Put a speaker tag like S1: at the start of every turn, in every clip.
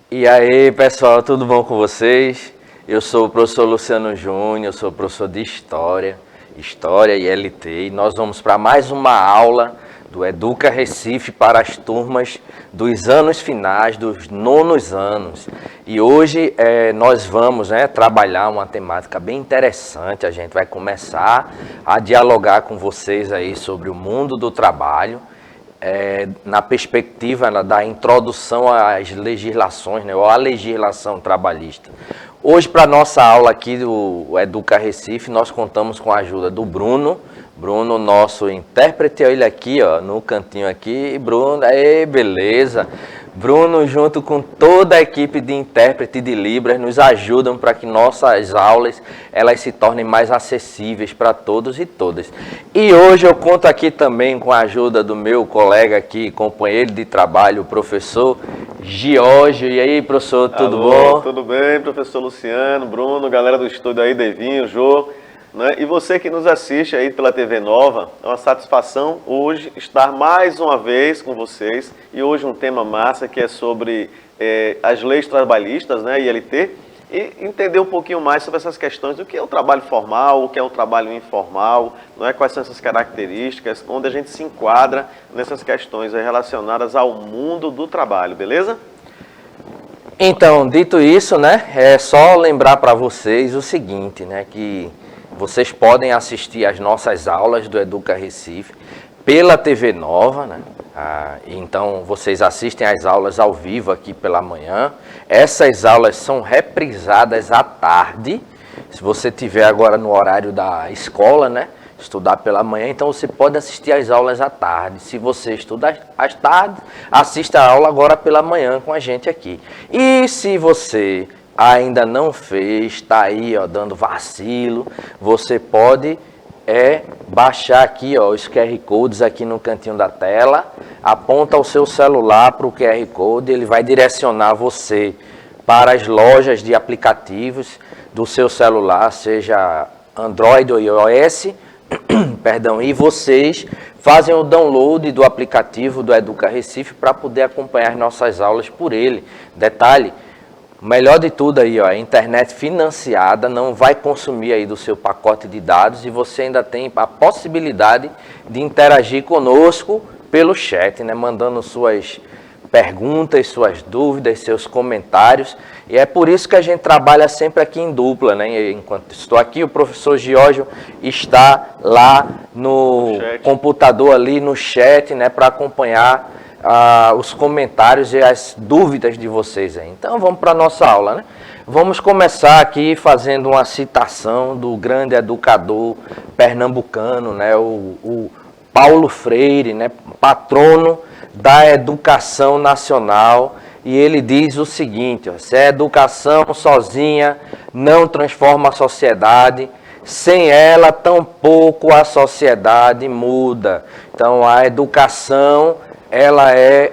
S1: E aí, pessoal, tudo bom com vocês? Eu sou o professor Luciano Júnior, sou professor de História e LT, e nós vamos para mais uma aula do Educa Recife para as turmas dos anos finais, dos nonos anos. E hoje nós vamos trabalhar uma temática bem interessante. A gente vai começar a dialogar com vocês aí sobre o mundo do trabalho, na perspectiva da introdução às legislações, ou à legislação trabalhista. Hoje, para a nossa aula aqui do Educa Recife, nós contamos com a ajuda do Bruno. Bruno, nosso intérprete, olha ele aqui, ó, no cantinho aqui. Bruno, aí, beleza. Bruno, junto com toda a equipe de intérprete de Libras, nos ajudam para que nossas aulas elas se tornem mais acessíveis para todos e todas. E hoje eu conto aqui também com a ajuda do meu colega aqui, companheiro de trabalho, o professor Giorgio. E aí, professor, tudo bom?
S2: Tudo bem, professor Luciano, Bruno, galera do estúdio aí, Devinho, Jô. E você que nos assiste aí pela TV Nova, é uma satisfação hoje estar mais uma vez com vocês. E hoje um tema massa que é sobre as leis trabalhistas, ILT, e entender um pouquinho mais sobre essas questões do que é o trabalho formal, o que é o trabalho informal, quais são essas características, onde a gente se enquadra nessas questões relacionadas ao mundo do trabalho, beleza?
S1: Então, dito isso, é só lembrar para vocês o seguinte, que vocês podem assistir às nossas aulas do Educa Recife pela TV Nova, então vocês assistem às aulas ao vivo aqui pela manhã. Essas aulas são reprisadas à tarde. Se você estiver agora no horário da escola, estudar pela manhã, então você pode assistir às aulas à tarde. Se você estuda às tardes, assista a aula agora pela manhã com a gente aqui. E se você ainda não fez, está aí dando vacilo, você pode baixar aqui os QR Codes aqui no cantinho da tela, aponta o seu celular para o QR Code, ele vai direcionar você para as lojas de aplicativos do seu celular, seja Android ou iOS, perdão, e vocês fazem o download do aplicativo do Educa Recife para poder acompanhar as nossas aulas por ele. Detalhe, o melhor de tudo aí, a internet financiada não vai consumir aí do seu pacote de dados e você ainda tem a possibilidade de interagir conosco pelo chat, mandando suas perguntas, suas dúvidas, seus comentários. E é por isso que a gente trabalha sempre aqui em dupla, Enquanto estou aqui, o professor Giorgio está lá no computador ali no chat, para acompanhar os comentários e as dúvidas de vocês aí. Então vamos para a nossa aula, Vamos começar aqui fazendo uma citação do grande educador pernambucano, o Paulo Freire, patrono da educação nacional, e ele diz o seguinte: se a educação sozinha não transforma a sociedade, sem ela tampouco a sociedade muda. Então a educação ela é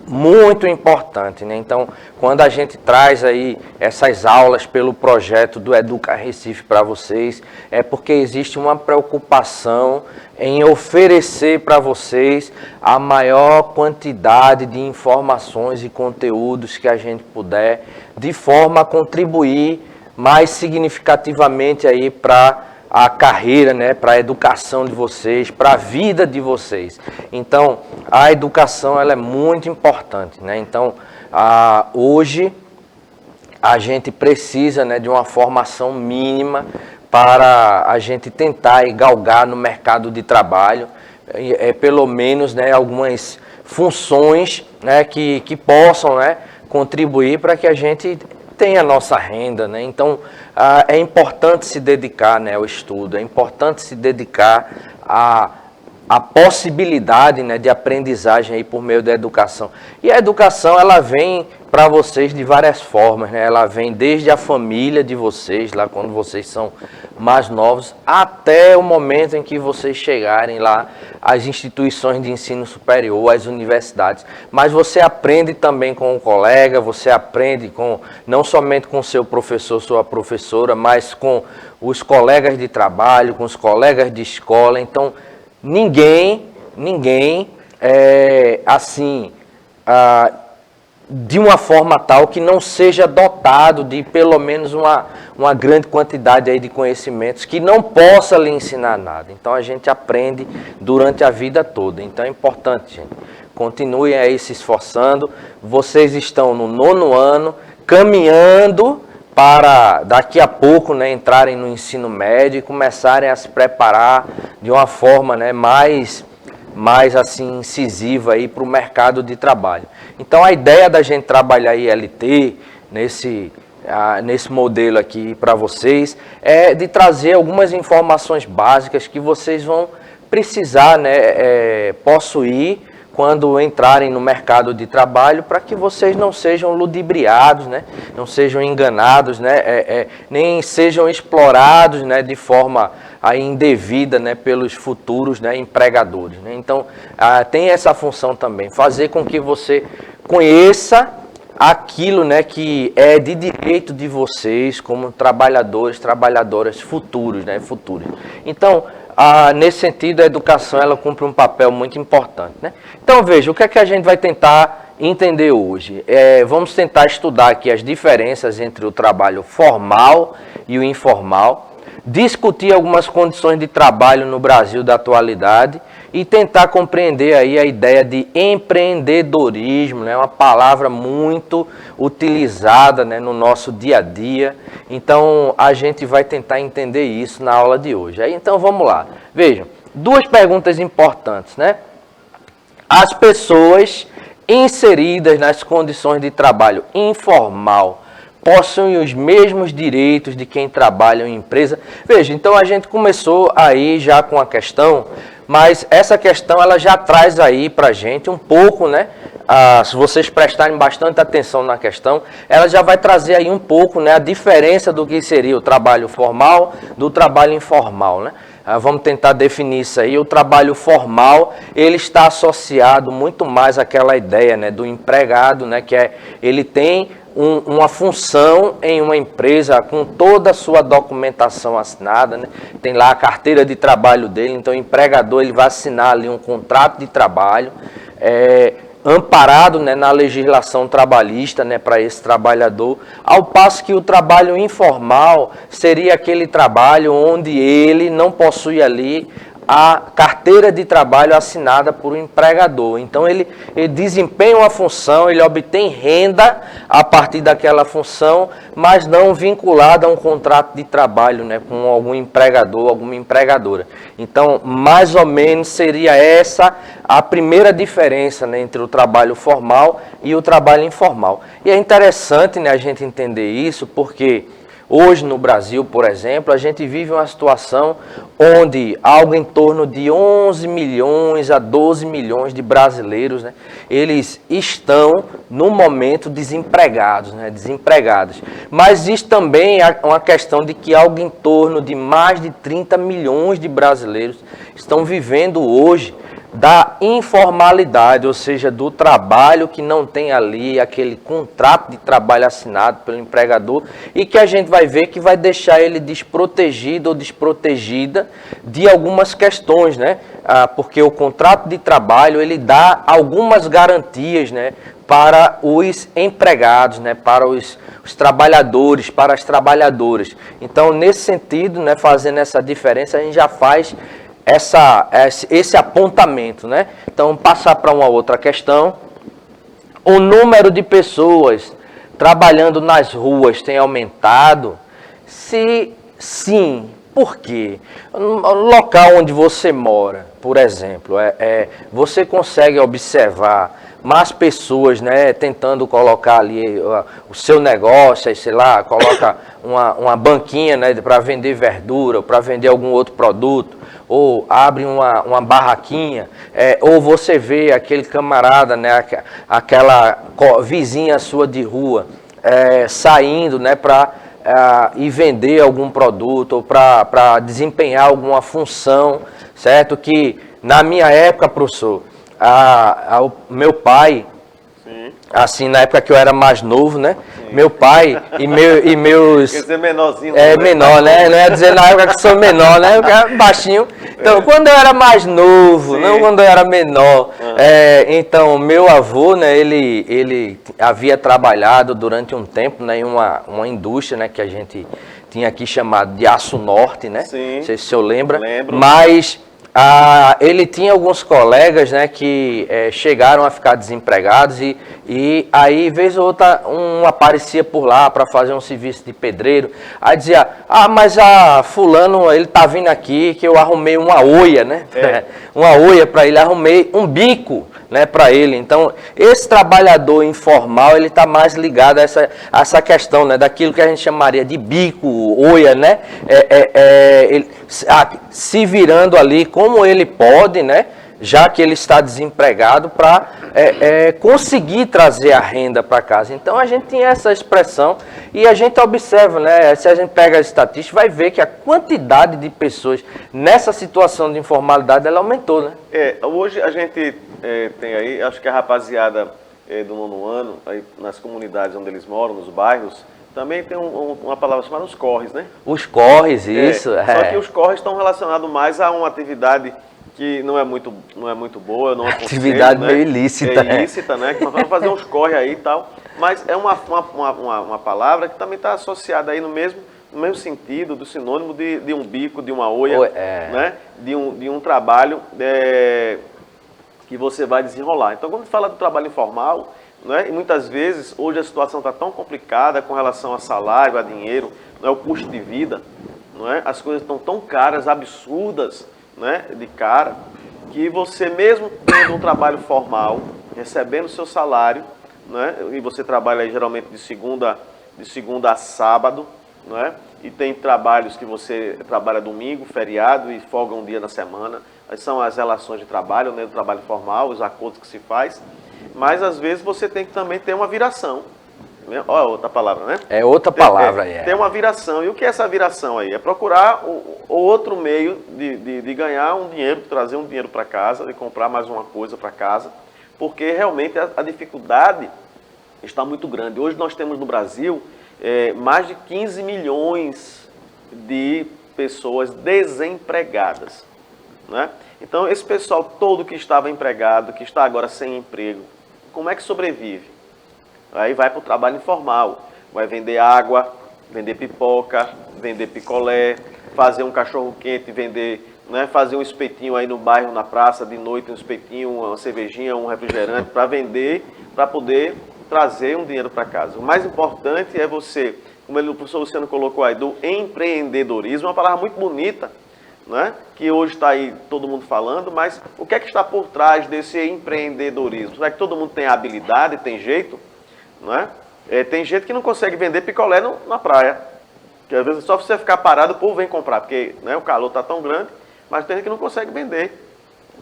S1: muito importante, Então, quando a gente traz aí essas aulas pelo projeto do Educa Recife para vocês, é porque existe uma preocupação em oferecer para vocês a maior quantidade de informações e conteúdos que a gente puder, de forma a contribuir mais significativamente aí para a carreira, para a educação de vocês, para a vida de vocês. Então, a educação ela é muito importante, Então, hoje a gente precisa, de uma formação mínima para a gente tentar galgar no mercado de trabalho, pelo menos, algumas funções, que possam, contribuir para que a gente tem a nossa renda, Então, é importante se dedicar ao estudo, é importante se dedicar a possibilidade de aprendizagem aí por meio da educação. E a educação ela vem para vocês de várias formas, Ela vem desde a família de vocês, lá quando vocês são mais novos, até o momento em que vocês chegarem lá às instituições de ensino superior, às universidades. Mas você aprende também com o colega, você aprende não somente com seu professor, sua professora, mas com os colegas de trabalho, com os colegas de escola. Então, ninguém assim, de uma forma tal que não seja dotado de pelo menos uma grande quantidade aí de conhecimentos que não possa lhe ensinar nada. Então a gente aprende durante a vida toda. Então é importante, gente, continuem aí se esforçando. Vocês estão no 9º ano, caminhando para daqui a pouco, né, entrarem no ensino médio e começarem a se preparar de uma forma, né, mais assim incisiva aí para o mercado de trabalho. Então a ideia da gente trabalhar ILT nesse modelo aqui para vocês é de trazer algumas informações básicas que vocês vão precisar, né, possuir quando entrarem no mercado de trabalho, para que vocês não sejam ludibriados, né, não sejam enganados, né, nem sejam explorados, né, de forma aí indevida, né, pelos futuros, né, empregadores, né? Então, tem essa função também, fazer com que você conheça aquilo, né, que é de direito de vocês como trabalhadores, trabalhadoras futuros, né, futuras. Então, nesse sentido, a educação ela cumpre um papel muito importante, né? Então, veja, o que é que a gente vai tentar entender hoje? Vamos tentar estudar aqui as diferenças entre o trabalho formal e o informal, discutir algumas condições de trabalho no Brasil da atualidade e tentar compreender aí a ideia de empreendedorismo, né? Uma palavra muito utilizada, né, no nosso dia a dia. Então, a gente vai tentar entender isso na aula de hoje. Aí, então, vamos lá. Vejam, 2 perguntas importantes, né? As pessoas inseridas nas condições de trabalho informal possuem os mesmos direitos de quem trabalha em empresa? Veja, então a gente começou aí já com a questão, mas essa questão ela já traz aí pra gente um pouco, né? Se vocês prestarem bastante atenção na questão, ela já vai trazer aí um pouco, né, a diferença do que seria o trabalho formal do trabalho informal, né? Vamos tentar definir isso aí. O trabalho formal, ele está associado muito mais àquela ideia, né, do empregado, né, que ele tem uma função em uma empresa com toda a sua documentação assinada, né? Tem lá a carteira de trabalho dele, então o empregador ele vai assinar ali um contrato de trabalho, amparado, né, na legislação trabalhista, né, para esse trabalhador, ao passo que o trabalho informal seria aquele trabalho onde ele não possui ali a carteira de trabalho assinada por um empregador. Então ele desempenha uma função, ele obtém renda a partir daquela função, mas não vinculada a um contrato de trabalho, né, com algum empregador, alguma empregadora. Então, mais ou menos seria essa a primeira diferença, né, entre o trabalho formal e o trabalho informal. E é interessante, né, a gente entender isso, porque hoje no Brasil, por exemplo, a gente vive uma situação onde algo em torno de 11 milhões a 12 milhões de brasileiros, né, eles estão no momento desempregados, né, desempregados. Mas isso também é uma questão de que algo em torno de mais de 30 milhões de brasileiros estão vivendo hoje da informalidade, ou seja, do trabalho que não tem ali aquele contrato de trabalho assinado pelo empregador e que a gente vai ver que vai deixar ele desprotegido ou desprotegida de algumas questões, né? Porque o contrato de trabalho ele dá algumas garantias, né, para os empregados, né, para os trabalhadores, para as trabalhadoras. Então, nesse sentido, né, fazendo essa diferença, a gente já faz esse apontamento, né? Então, passar para uma outra questão. O número de pessoas trabalhando nas ruas tem aumentado? Se sim, por quê? No local onde você mora, por exemplo, você consegue observar mais pessoas, né, tentando colocar ali o seu negócio, sei lá, coloca uma banquinha, né, para vender verdura, para vender algum outro produto, ou abre uma barraquinha, ou você vê aquele camarada, né, aquela vizinha sua de rua, saindo, né, para ir vender algum produto, ou para desempenhar alguma função, certo? Que na minha época, professor, o meu pai,
S2: Sim.
S1: Assim, na época que eu era mais novo, né? Sim. Meu pai e meus...
S2: Quer dizer menorzinho.
S1: É, menor, né? Não ia dizer na época que sou menor, né? Eu era baixinho. Então, quando eu era mais novo, sim, não quando eu era menor. Então, meu avô, né? Ele havia trabalhado durante um tempo, né, em uma indústria, né? Que a gente tinha aqui chamado de Aço Norte, né? Sim. Não sei se o senhor lembra.
S2: Lembro.
S1: Mas... ele tinha alguns colegas, né, que chegaram a ficar desempregados e aí, vez ou outra, um aparecia por lá para fazer um serviço de pedreiro. Aí dizia, mas fulano, ele tá vindo aqui que eu arrumei uma oia, né? Uma oia para ele, arrumei um bico, né, para ele. Então, esse trabalhador informal, ele está mais ligado a essa questão, né, daquilo que a gente chamaria de bico, oia, né? Ele, se virando ali como ele pode, né? Já que ele está desempregado, para conseguir trazer a renda para casa. Então a gente tinha essa expressão e a gente observa, né? Se a gente pega as estatísticas, vai ver que a quantidade de pessoas nessa situação de informalidade, ela aumentou, né?
S2: Hoje a gente tem aí, acho que a rapaziada do 9º ano, aí nas comunidades onde eles moram, nos bairros, também tem uma palavra chamada os corres, né?
S1: Os corres, isso.
S2: Só que os corres estão relacionados mais a uma atividade que não é muito boa, não é
S1: atividade, né? Meio ilícita.
S2: É ilícita, né? Que nós vamos fazer uns corres aí e tal. Mas é uma palavra que também está associada aí no mesmo sentido, do sinônimo de um bico, de uma oia, né? De um trabalho que você vai desenrolar. Então, quando a gente fala do trabalho informal, né? E muitas vezes, hoje a situação está tão complicada com relação a salário, a dinheiro, né? O custo de vida, não é? As coisas estão tão caras, absurdas, né? De cara, que você mesmo tendo um trabalho formal, recebendo seu salário, né? E você trabalha aí geralmente de segunda a sábado, né? E tem trabalhos que você trabalha domingo, feriado e folga um dia na semana. São as relações de trabalho, né? Do trabalho formal, os acordos que se faz. Mas, às vezes, você tem que também ter uma viração. Olha outra palavra, né?
S1: É outra palavra,
S2: Tem uma viração. E o que é essa viração aí? É procurar outro meio de ganhar um dinheiro, de trazer um dinheiro para casa, de comprar mais uma coisa para casa, porque, realmente, a dificuldade está muito grande. Hoje, nós temos no Brasil mais de 15 milhões de pessoas desempregadas, né? Então, esse pessoal todo que estava empregado, que está agora sem emprego, como é que sobrevive? Aí vai para o trabalho informal, vai vender água, vender pipoca, vender picolé, fazer um cachorro-quente, vender, né, fazer um espetinho aí no bairro, na praça, de noite, um espetinho, uma cervejinha, um refrigerante, para vender, para poder trazer um dinheiro para casa. O mais importante é você, como o professor Luciano colocou aí, do empreendedorismo, uma palavra muito bonita, né? Que hoje está aí todo mundo falando, mas o que é que está por trás desse empreendedorismo? Será que todo mundo tem habilidade, tem jeito? Não é? Tem gente que não consegue vender picolé na praia, que às vezes só você ficar parado, o povo vem comprar, porque, né, o calor está tão grande, mas tem gente que não consegue vender,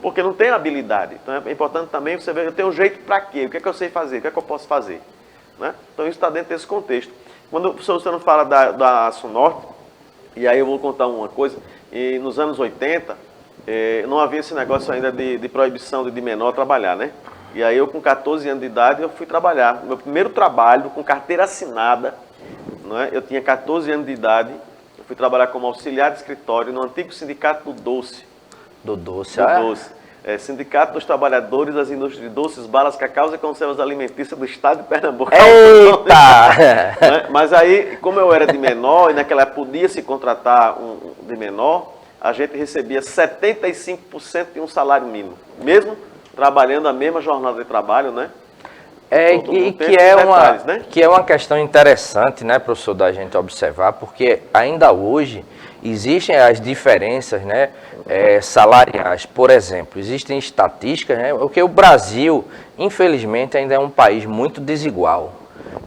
S2: porque não tem habilidade. Então é importante também você ver, eu tenho jeito para quê? O que é que eu sei fazer? O que é que eu posso fazer? Né? Então isso está dentro desse contexto. Quando o professor Luciano fala da Aço Norte, e aí eu vou contar uma coisa, e nos anos 80, não havia esse negócio ainda de proibição de menor trabalhar, né? E aí eu com 14 anos de idade, eu fui trabalhar. Meu primeiro trabalho, com carteira assinada, né? Eu tinha 14 anos de idade, eu fui trabalhar como auxiliar de escritório no antigo sindicato do Doce.
S1: Do Doce,
S2: Doce. Sindicato dos Trabalhadores das Indústrias de Doces, Balas, Cacau e Conservas Alimentícias do Estado de Pernambuco.
S1: Eita!
S2: Mas aí, como eu era de menor, e naquela época podia se contratar de menor, a gente recebia 75% de um salário mínimo, mesmo trabalhando a mesma jornada de trabalho, né?
S1: Que é uma questão interessante, né, professor, da gente observar, porque ainda hoje existem as diferenças, né, salariais. Por exemplo, existem estatísticas, né, porque o Brasil, infelizmente, ainda é um país muito desigual.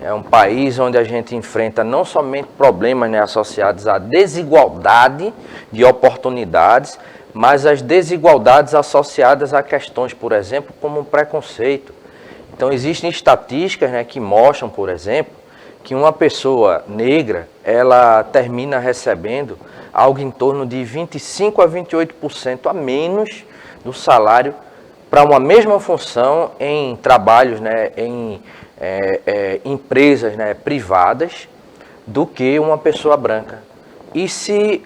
S1: É um país onde a gente enfrenta não somente problemas, né, associados à desigualdade de oportunidades, mas as desigualdades associadas a questões, por exemplo, como o preconceito. Então, existem estatísticas, né, que mostram, por exemplo, que uma pessoa negra, ela termina recebendo algo em torno de 25% a 28% a menos do salário para uma mesma função em trabalhos, né, em empresas, né, privadas, do que uma pessoa branca. E se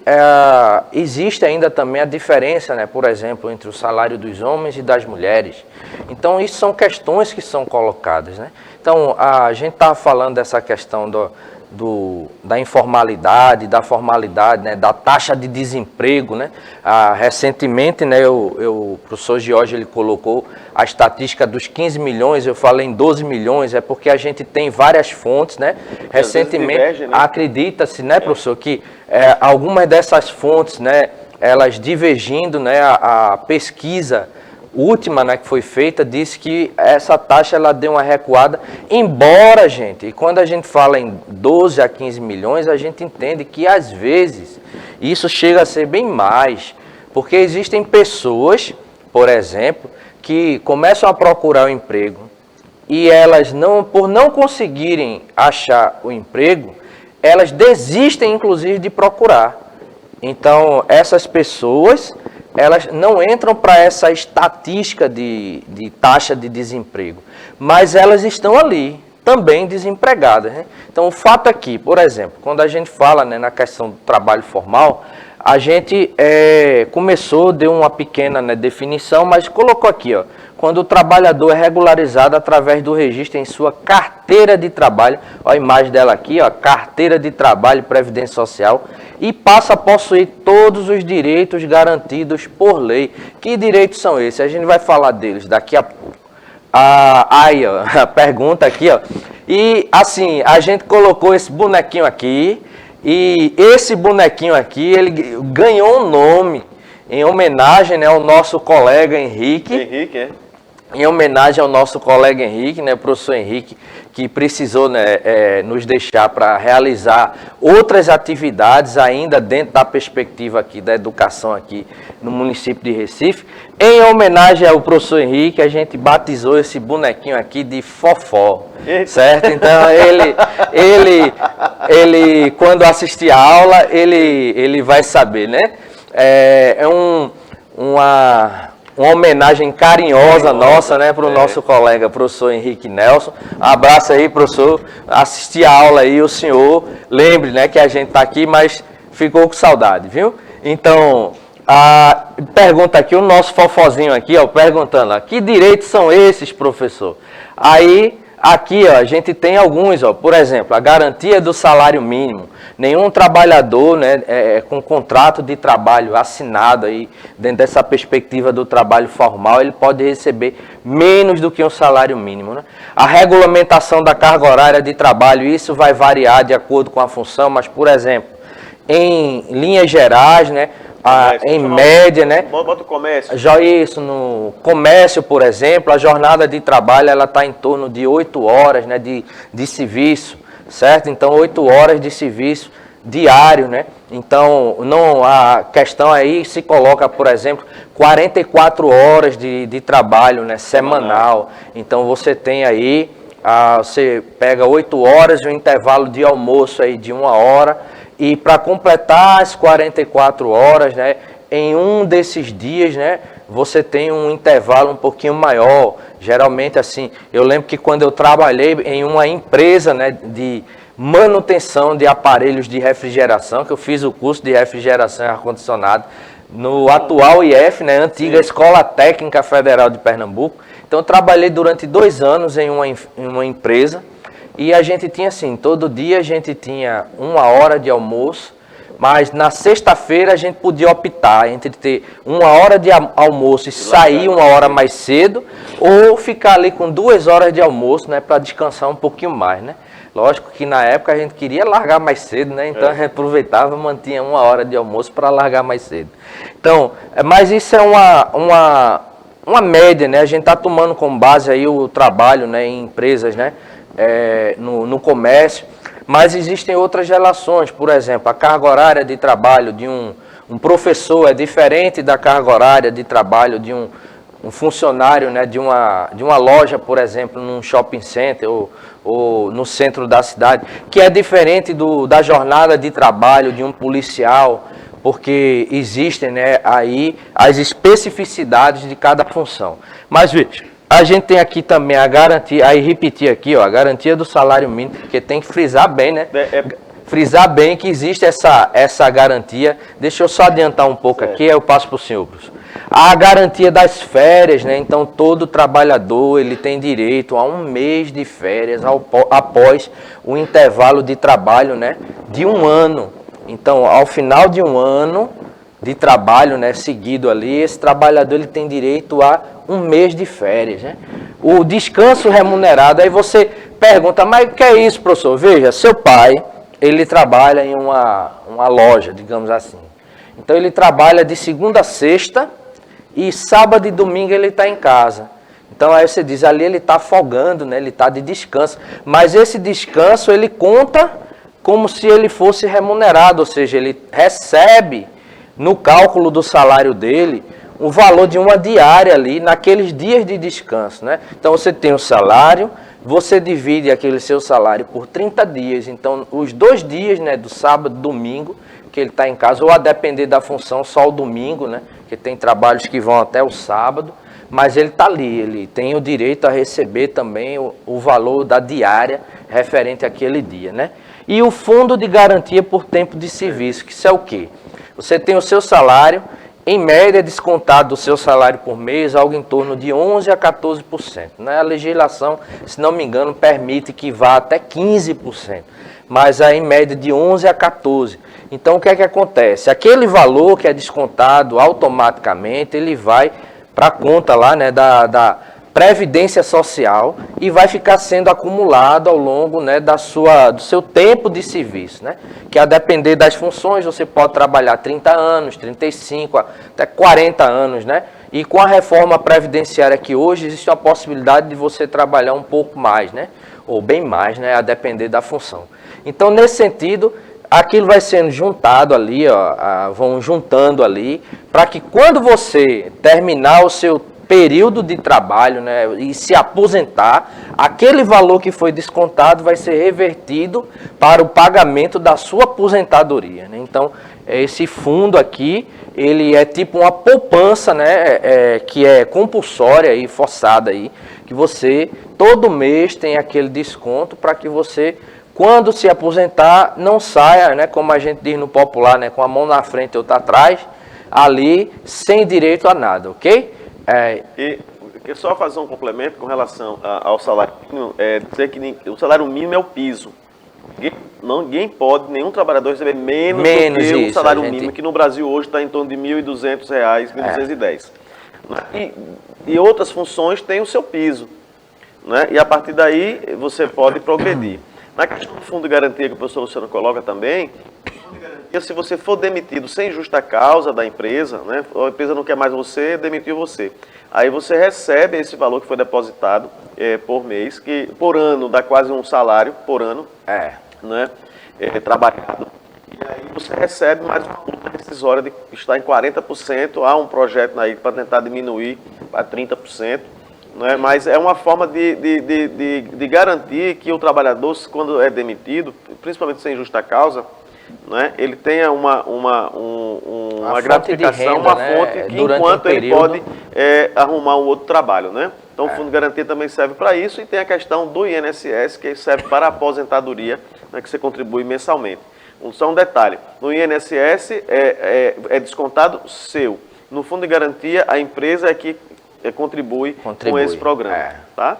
S1: existe ainda também a diferença, né, por exemplo, entre o salário dos homens e das mulheres. Então, isso são questões que são colocadas, né? Então, a gente estava falando dessa questão da informalidade, da formalidade, né, da taxa de desemprego, né? Recentemente, né, o professor Jorge ele colocou a estatística dos 15 milhões, eu falei em 12 milhões, é porque a gente tem várias fontes, né? Recentemente, diverge, né? Acredita-se, né, professor, que algumas dessas fontes, né, elas divergindo, né, a pesquisa última, né, que foi feita, disse que essa taxa ela deu uma recuada, embora, gente, e quando a gente fala em 12 a 15 milhões, a gente entende que às vezes isso chega a ser bem mais, porque existem pessoas, por exemplo, que começam a procurar o emprego e elas por não conseguirem achar o emprego, elas desistem inclusive de procurar. Então, essas pessoas elas não entram para essa estatística de taxa de desemprego, mas elas estão ali, também desempregadas, né? Então, o fato é que, por exemplo, quando a gente fala, né, na questão do trabalho formal, a gente começou, deu uma pequena, né, definição, mas colocou aqui, ó, quando o trabalhador é regularizado através do registro em sua carteira de trabalho, ó, a imagem dela aqui, ó, carteira de trabalho e previdência social, e passa a possuir todos os direitos garantidos por lei. Que direitos são esses? A gente vai falar deles daqui a pouco. Aí, ó, a pergunta aqui, ó. E assim, a gente colocou esse bonequinho aqui, e esse bonequinho aqui, ele ganhou um nome em homenagem, né, ao nosso colega Henrique.
S2: Henrique, é?
S1: Em homenagem ao nosso colega Henrique, né, professor Henrique, que precisou, né, nos deixar para realizar outras atividades ainda dentro da perspectiva aqui da educação aqui no município de Recife. Em homenagem ao professor Henrique, a gente batizou esse bonequinho aqui de Fofó, certo? Então, ele quando assistir a aula, ele vai saber, né? Uma homenagem carinhosa nossa, né, para o nosso colega, professor Henrique Nelson. Abraço aí, professor. Assistir a aula aí, o senhor. Lembre, né, que a gente está aqui, mas ficou com saudade, viu? Então, pergunta aqui, o nosso fofozinho aqui, ó, perguntando, ó, que direitos são esses, professor? Aí, aqui, ó, a gente tem alguns, ó, por exemplo, a garantia do salário mínimo. Nenhum trabalhador, né, com contrato de trabalho assinado aí, dentro dessa perspectiva do trabalho formal, ele pode receber menos do que um salário mínimo, né? A regulamentação da carga horária de trabalho, isso vai variar de acordo com a função, mas, por exemplo, em linhas gerais, né, em média, né?
S2: Bota o comércio.
S1: Já isso, no comércio, por exemplo, a jornada de trabalho ela está em torno de 8 horas, né, de serviço, certo? Então, 8 horas de serviço diário, né? Então, a questão aí se coloca, por exemplo, 44 horas de trabalho, né, semanal. Então, você tem aí, você pega 8 horas e um intervalo de almoço aí de 1 hora. E para completar as 44 horas, né, em um desses dias, né, você tem um intervalo um pouquinho maior. Geralmente, assim, eu lembro que quando eu trabalhei em uma empresa, né, de manutenção de aparelhos de refrigeração, que eu fiz o curso de refrigeração e ar-condicionado no atual IF, né, antiga Escola Técnica Federal de Pernambuco. Então, eu trabalhei durante 2 anos em uma empresa. E a gente tinha assim, todo dia a gente tinha 1 hora de almoço, mas na sexta-feira a gente podia optar entre ter 1 hora de almoço e sair 1 hora mais cedo, ou ficar ali com 2 horas de almoço, né, para descansar um pouquinho mais, né? Lógico que na época a gente queria largar mais cedo, né? Então a gente aproveitava e mantinha 1 hora de almoço para largar mais cedo. Então, mas isso é uma média, né? A gente está tomando como base aí o trabalho, né, em empresas, né? No comércio, mas existem outras relações, por exemplo, a carga horária de trabalho de um professor é diferente da carga horária de trabalho de um funcionário, né, de uma loja, por exemplo, num shopping center ou no centro da cidade, que é diferente da jornada de trabalho de um policial, porque existem, né, aí as especificidades de cada função. Mas veja, a gente tem aqui também a garantia, aí repetir aqui, ó, a garantia do salário mínimo, que tem que frisar bem, né? Frisar bem que existe essa garantia. Deixa eu só adiantar um pouco aqui, aí eu passo para o senhor, professor. A garantia das férias, né? Então todo trabalhador ele tem direito a 1 mês de férias após o intervalo de trabalho, né, de 1 ano. Então, ao final de 1 ano de trabalho, né, seguido ali, esse trabalhador ele tem direito a 1 mês de férias, né? O descanso remunerado, aí você pergunta, mas o que é isso, professor? Veja, seu pai, ele trabalha em uma loja, digamos assim. Então, ele trabalha de segunda a sexta e sábado e domingo ele está em casa. Então, aí você diz, ali ele está folgando, né? Ele está de descanso. Mas esse descanso, ele conta como se ele fosse remunerado, ou seja, ele recebe no cálculo do salário dele o valor de uma diária ali naqueles dias de descanso, né? Então você tem o salário, você divide aquele seu salário por 30 dias, então os 2 dias, né, do sábado e domingo, que ele está em casa, ou a depender da função, só o domingo, né? Que tem trabalhos que vão até o sábado, mas ele está ali, ele tem o direito a receber também o valor da diária referente àquele dia, né? E o fundo de garantia por tempo de serviço, que isso é o quê? Você tem o seu salário, em média descontado do seu salário por mês, algo em torno de 11% a 14%. Né? A legislação, se não me engano, permite que vá até 15%, mas aí em média de 11% a 14%. Então o que é que acontece? Aquele valor que é descontado automaticamente, ele vai para a conta lá, né, da Previdência Social e vai ficar sendo acumulado ao longo, né, do seu tempo de serviço, né? Que a depender das funções, você pode trabalhar 30 anos, 35, até 40 anos, né? E com a reforma previdenciária que hoje existe a possibilidade de você trabalhar um pouco mais, né? Ou bem mais, né, a depender da função. Então, nesse sentido, aquilo vai sendo juntado ali, ó, vão juntando ali, para que quando você terminar o seu período de trabalho, né, e se aposentar, aquele valor que foi descontado vai ser revertido para o pagamento da sua aposentadoria, né? Então, esse fundo aqui, ele é tipo uma poupança, né, que é compulsória e forçada aí, que você todo mês tem aquele desconto para que você, quando se aposentar, não saia, né, como a gente diz no popular, né, com a mão na frente e outra atrás, ali sem direito a nada, ok?
S2: E só fazer um complemento com relação ao salário mínimo, dizer que o salário mínimo é o piso. Ninguém pode, nenhum trabalhador receber menos do que o salário mínimo, que no Brasil hoje está em torno de R$ 1.200, 1.210. E outras funções têm o seu piso, né? E a partir daí você pode progredir. Na questão do fundo de garantia que o professor Luciano coloca também, se você for demitido sem justa causa da empresa, né, a empresa não quer mais você, demitiu você. Aí você recebe esse valor que foi depositado por mês, que por ano dá quase um salário por ano, né, trabalhado. E aí você recebe mais uma multa rescisória de estar em 40%. Há um projeto aí para tentar diminuir para 30%. Né, mas é uma forma de garantir que o trabalhador, quando é demitido, principalmente sem justa causa, né, ele tenha uma gratificação, renda, uma fonte, né, que enquanto ele pode arrumar um outro trabalho, né? Então o Fundo de Garantia também serve para isso, e tem a questão do INSS, que serve para a aposentadoria, né, que você contribui mensalmente. Só um detalhe, no INSS é descontado seu. No Fundo de Garantia, a empresa é que contribui com esse programa. Tá?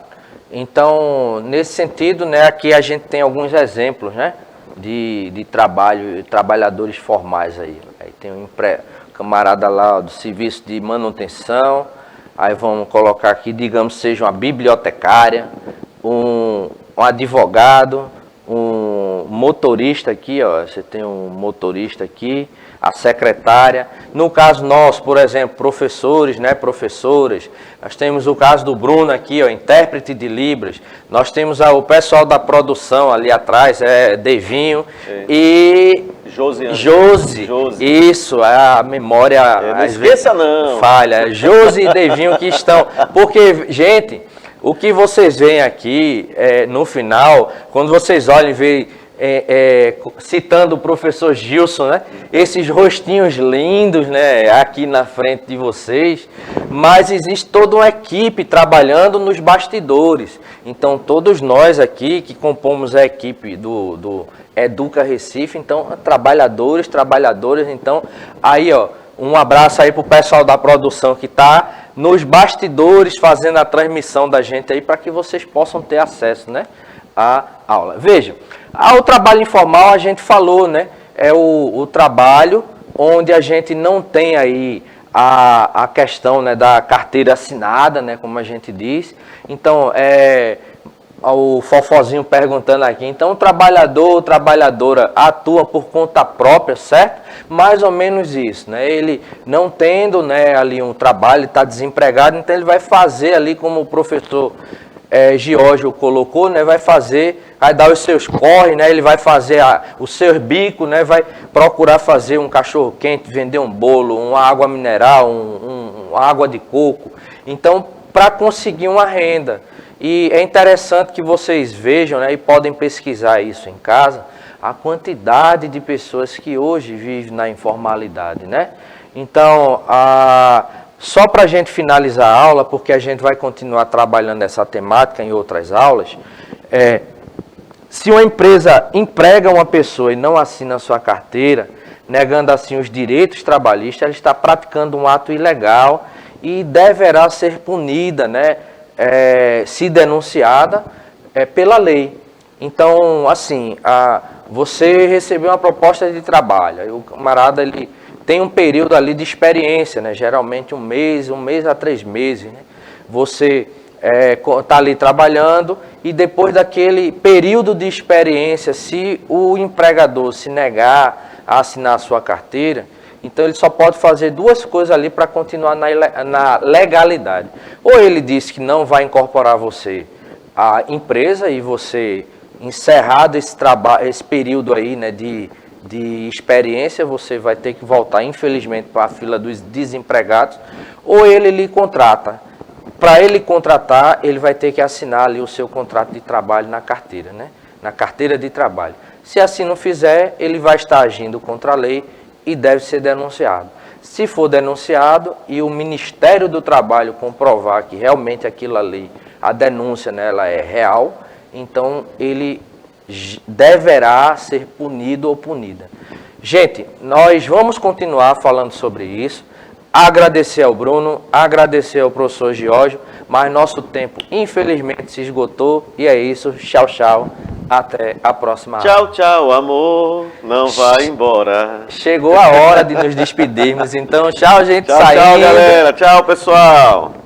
S1: Então, nesse sentido, né, aqui a gente tem alguns exemplos, né, de trabalhadores formais aí. Aí tem um camarada lá do serviço de manutenção, aí vamos colocar aqui, digamos, seja uma bibliotecária, um advogado, um motorista aqui, ó, você tem um motorista aqui, a secretária. No caso nosso, por exemplo, professores, né, professoras, nós temos o caso do Bruno aqui, ó, intérprete de Libras. Nós temos o pessoal da produção ali atrás, Devinho e Josi. Isso, a memória
S2: não esqueça não.
S1: Falha. Josi e Devinho que estão, porque, gente, o que vocês veem aqui, no final, quando vocês olhem e veem citando o professor Gilson, né? Esses rostinhos lindos, né? Aqui na frente de vocês, mas existe toda uma equipe trabalhando nos bastidores. Então, todos nós aqui que compomos a equipe do Educa Recife, então, trabalhadoras, então, aí, ó, um abraço aí pro pessoal da produção que está nos bastidores fazendo a transmissão da gente aí para que vocês possam ter acesso, né, à aula. Vejam, o trabalho informal a gente falou, né, é o trabalho onde a gente não tem aí a questão, né, da carteira assinada, né, como a gente diz. Então, o Fofozinho perguntando aqui, então o trabalhador ou trabalhadora atua por conta própria, certo? Mais ou menos isso, né? Ele não tendo, né, ali um trabalho, está desempregado, então ele vai fazer ali como o professor Giorgio colocou, né? Vai dar os seus corre, né? Ele vai fazer os seus bicos, né? Vai procurar fazer um cachorro quente, vender um bolo, uma água mineral, uma água de coco. Então, para conseguir uma renda. E é interessante que vocês vejam, né, e podem pesquisar isso em casa, a quantidade de pessoas que hoje vivem na informalidade, né? Então, só para a gente finalizar a aula, porque a gente vai continuar trabalhando essa temática em outras aulas, se uma empresa emprega uma pessoa e não assina a sua carteira, negando assim os direitos trabalhistas, ela está praticando um ato ilegal e deverá ser punida, né? Se denunciada pela lei. Então, assim, você recebeu uma proposta de trabalho, aí o camarada ele tem um período ali de experiência, né? Geralmente um mês a 3 meses, né? Você está ali trabalhando e depois daquele período de experiência, se o empregador se negar a assinar a sua carteira, então ele só pode fazer 2 coisas ali para continuar na legalidade. Ou ele diz que não vai incorporar você à empresa e você, encerrado esse período aí, né, de experiência, você vai ter que voltar, infelizmente, para a fila dos desempregados, ou ele lhe contrata. Para ele contratar, ele vai ter que assinar ali o seu contrato de trabalho na carteira, né? Na carteira de trabalho. Se assim não fizer, ele vai estar agindo contra a lei e deve ser denunciado. Se for denunciado e o Ministério do Trabalho comprovar que realmente aquilo ali, a denúncia, né, ela é real, então ele deverá ser punido ou punida. Gente, nós vamos continuar falando sobre isso. Agradecer ao Bruno, agradecer ao professor Giorgio, mas nosso tempo infelizmente se esgotou e é isso. Tchau, tchau. Até a próxima aula.
S2: Tchau, tchau, amor. Não vai embora.
S1: Chegou a hora de nos despedirmos. Então, tchau, gente.
S2: Tchau, tchau, galera. Tchau, pessoal.